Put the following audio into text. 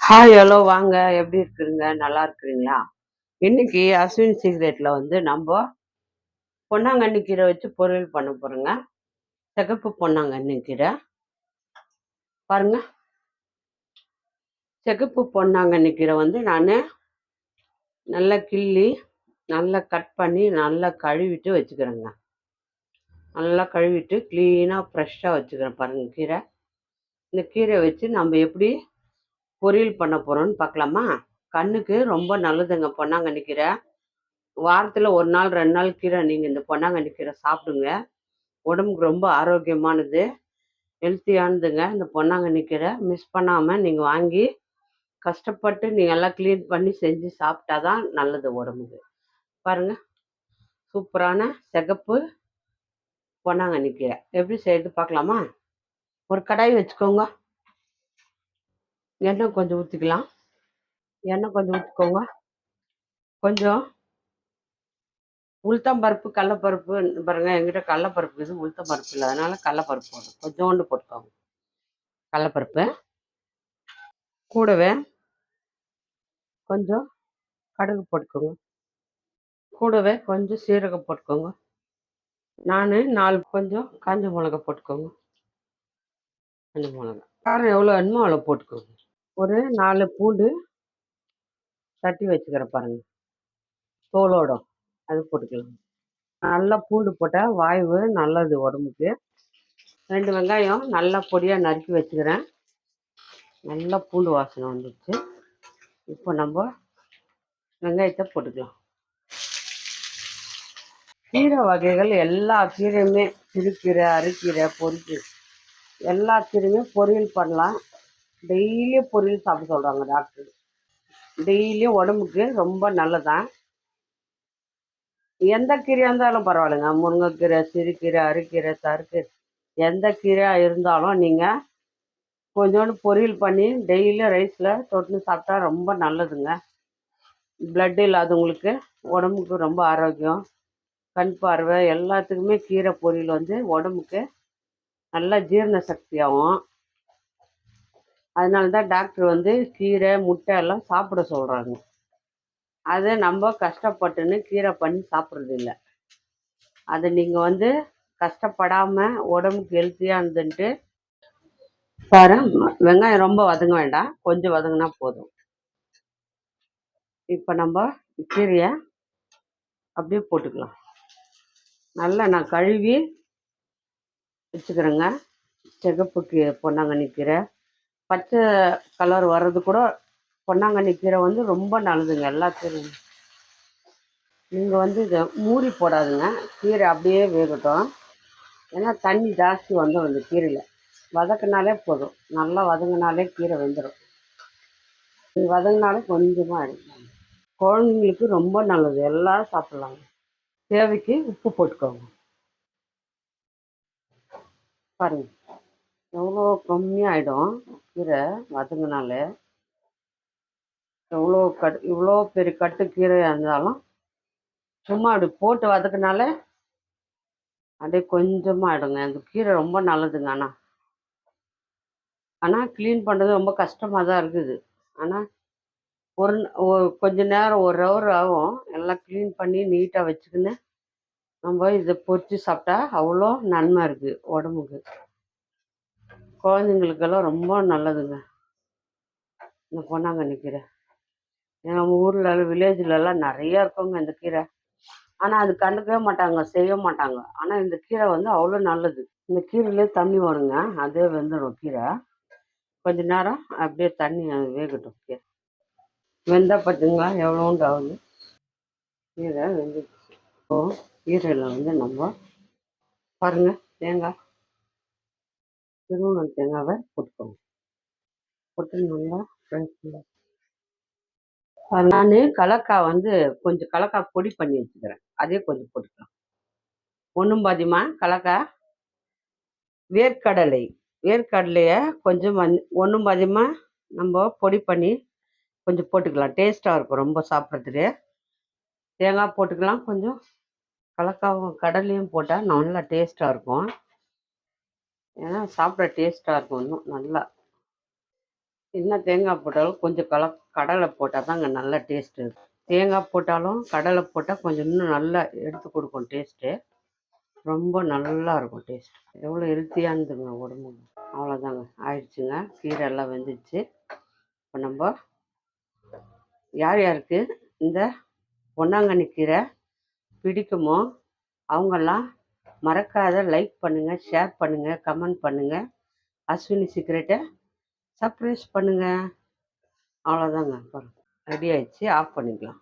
Hi, hello, வாங்க. எப்படி இருக்கிறீங்க? நல்லா இருக்கிறீங்களா? இன்னைக்கு அஸ்வின் சீக்ரெட்ல நம்ப பொன்னாங்கண்ணி கீரை வச்சு பொரியல் பண்ண போறோங்க. சிகப்பு பொன்னாங்கண்ணி கீரை. பாருங்க, சிகப்பு பொன்னாங்கண்ணி கீரை நானு நல்லா கிள்ளி, நல்லா கட் பண்ணி, நல்லா கழுவிட்டு வச்சுக்கிறேங்க. நல்லா கழுவிட்டு கிளீனா ஃப்ரெஷ்ஷா வச்சுக்கிறேன் பாருங்க கீரை. இந்த கீரையை வச்சு நம்ம எப்படி பொரியல் பண்ண போறோம்னு பார்க்கலாமா? கண்ணுக்கு ரொம்ப நல்லதுங்க பொன்னாங்கண்ணி கீரை. வாரத்துல 1 நாள், 2 நாள் கீரை நீங்க இந்த பொன்னாங்கண்ணி கீரை சாப்பிடுங்க. உடம்புக்கு ரொம்ப ஆரோக்கியமானது, ஹெல்த்தியானதுங்க. இந்த பொன்னாங்கண்ணி கீரை மிஸ் பண்ணாம நீங்க வாங்கி, கஷ்டப்பட்டு நீங்க எல்லாம் கிளீன் பண்ணி செஞ்சு சாப்பிட்டா தான் நல்லது உடம்புக்கு. பாருங்க, சூப்பரான சிகப்பு பொன்னாங்கண்ணி கீரை. எப்படி செய்யறது பார்க்கலாமா? ஒரு கடாய் வச்சுக்கோங்க. எண்ணெய் கொஞ்சம் ஊற்றிக்கலாம். எண்ணெய் கொஞ்சம் ஊற்றிக்கோங்க. கொஞ்சம் உளுத்தம் பருப்பு, கடலப்பருப்பு பாருங்க, என்கிட்ட கடலப்பருப்பு இருக்குது, உளுத்தம் பருப்பு இல்லை. அதனால கடலப்பருப்பு போதும். கொஞ்சோண்டு போட்டுக்கோங்க கடலப்பருப்பு. கூடவே கொஞ்சம் கடுகு போட்டுக்கோங்க. கூடவே கொஞ்சம் சீரகம் போட்டுக்கோங்க. நான் 4 கொஞ்சம் காஞ்ச மிளகா போட்டுக்கோங்க. காஞ்ச மிளகா காரம் எவ்வளோ வேணுமோ அவ்வளோ போட்டுக்கோங்க. ஒரு 4 பூண்டு தட்டி வச்சுக்கிறேன் பாருங்க, தோலோட. அது போட்டுக்கலாம். நல்லா பூண்டு போட்டால் வாய்வு நல்லது உடம்புக்கு. 2 வெங்காயம் நல்லா பொடியாக நறுக்கி வச்சுக்கிறேன். நல்லா பூண்டு வாசனை வந்துடுச்சு. இப்போ நம்ம வெங்காயத்தை போட்டுக்கலாம். கீரை வகைகள் எல்லா கீரையுமே, சிறுகீரை, அரைக்கீரை, பொரிக்கீரை, எல்லா கீரையுமே பொரியல் பண்ணலாம். டெய்லியும் பொரியல் சாப்பிட சொல்கிறாங்க டாக்டர். டெய்லியும் உடம்புக்கு ரொம்ப நல்லதான். எந்த கீரையாக இருந்தாலும் பரவாயில்லைங்க. முருங்கைக்கீரை, சிறுகீரை, அரைக்கீரை, தறுக்கீரை, எந்த கீரையாக இருந்தாலும் நீங்கள் கொஞ்சோண்டு பொரியல் பண்ணி டெய்லியும் ரைஸில் தொட்டு சாப்பிட்டா ரொம்ப நல்லதுங்க. பிளட் இல்லாதவங்களுக்கு உடம்புக்கு ரொம்ப ஆரோக்கியம். கண் பார்வை எல்லாத்துக்குமே கீரை பொரியல் உடம்புக்கு நல்ல ஜீரண சக்தியாகும். அதனால தான் டாக்டர் கீரை, முட்டை எல்லாம் சாப்பிட சொல்கிறாங்க. அதை நம்ம கஷ்டப்பட்டுன்னு கீரை பண்ணி சாப்பிட்றது இல்லை. அதை நீங்கள் கஷ்டப்படாமல் உடம்புக்கு ஹெல்த்தியாக இருந்துன்ட்டு பாரு. வெங்காயம் ரொம்ப வதங்க வேண்டாம், கொஞ்சம் வதங்கினா போதும். இப்போ நம்ம கீரையை அப்படியே போட்டுக்கலாம். நல்லா நான் கழுவி வச்சுக்கிறேங்க. சிகப்பு பொன்னாங்கண்ணி கீரை. பச்சை கலர் வர்றது கூட பொன்னாங்கண்ணி கீரை ரொம்ப நல்லதுங்க. எல்லா கீரையும் நீங்கள் இதை மூடி போடாதுங்க. கீரை அப்படியே வேகட்டும். ஏன்னா தண்ணி ஜாஸ்தி அந்த கீரையில் வதக்கினாலே போதும். நல்லா வதங்கினாலே கீரை வெந்துடும். வதங்கினாலே கொஞ்சமாக எடுக்கலாம். குழந்தைங்களுக்கு ரொம்ப நல்லது, எல்லோரும் சாப்பிட்லாங்க. தேவைக்கு உப்பு போட்டுக்கோங்க. பாருங்கள், எவ்வளோ கம்மியாகிடும் கீரை வதங்கினாலே. இவ்வளோ பெரிய கட்டு கீரையாக இருந்தாலும் சும்மா அப்படி போட்டு வதக்கினாலே அப்படியே கொஞ்சமாக ஆகிடுங்க. அந்த கீரை ரொம்ப நல்லதுங்க. ஆனால் க்ளீன் பண்ணுறது ரொம்ப கஷ்டமாக தான் இருக்குது. ஆனால் கொஞ்ச நேரம் 1 ஹவர் ஆகும். எல்லாம் க்ளீன் பண்ணி நீட்டாக வச்சுக்கின்னு நம்ம இதை பொரித்து சாப்பிட்டா அவ்வளோ நன்மை இருக்குது உடம்புக்கு. குழந்தைங்களுக்கெல்லாம் ரொம்ப நல்லதுங்க இந்த பொன்னாங்கண்ணி கீரை. நம்ம ஊரில் வில்லேஜ்லலாம் நிறையா இருக்குங்க இந்த கீரை. ஆனால் அது கண்டுக்கவே மாட்டாங்க, செய்ய மாட்டாங்க. ஆனால் இந்த கீரை அவ்வளோ நல்லது. இந்த கீரையிலே தண்ணி வருங்க, அதே வெந்துடும் கீரை. கொஞ்ச நேரம் அப்படியே தண்ணி வேகட்டும். கீரை வெந்தால் பார்த்தீங்களா எவ்வளோண்டு ஆகுது. கீரை வெந்துடுச்சு. கீரையில் நம்ம பாருங்கள், தேங்காய், திருவண்ண தேங்காவை போட்டுக்கோங்க. போட்டு நல்லா ஃப்ரெஷ்ஷாக நான் கலக்காய் கொஞ்சம் கலக்காய் பொடி பண்ணி வச்சுக்கிறேன். அதே கொஞ்சம் போட்டுக்கலாம். ஒன்றும் பாதியமா கலக்காய். வேர்க்கடலையை கொஞ்சம் ஒன்றும் பாதியமாக நம்ம பொடி பண்ணி கொஞ்சம் போட்டுக்கலாம். டேஸ்ட்டாக இருக்கும் ரொம்ப சாப்பிட்றதுக்கு. தேங்காய் போட்டுக்கலாம். கொஞ்சம் கலக்காவும் கடலையும் போட்டால் நல்லா டேஸ்ட்டாக இருக்கும். ஏன்னா சாப்பிட டேஸ்ட்டாக இருக்கும் இன்னும் நல்லா. என்ன தேங்காய் போட்டாலும் கொஞ்சம் கடலை போட்டால் தாங்க நல்லா டேஸ்ட்டு. தேங்காய் போட்டாலும் கடலை போட்டால் கொஞ்சம் இன்னும் நல்லா எடுத்து கொடுக்கும் டேஸ்ட்டு. ரொம்ப நல்லா இருக்கும் டேஸ்ட். எவ்வளோ ஹெல்த்தியானதுங்க உடம்பு. அவ்வளோதாங்க, ஆயிடுச்சுங்க. கீரை எல்லாம் வெந்துடுச்சு. இப்போ நம்ம யார் யாருக்கு இந்த பொன்னாங்கண்ணி கீரை பிடிக்குமோ அவங்கெல்லாம் மறக்காத லைக் பண்ணுங்கள், ஷேர் பண்ணுங்கள், கமெண்ட் பண்ணுங்கள். அஸ்வினி சீக்ரெட்டை சர்ப்ரைஸ் பண்ணுங்கள். அவ்வளோதாங்க, ரெடி ஆயிடுச்சு. ஆஃப் பண்ணிக்கலாம்.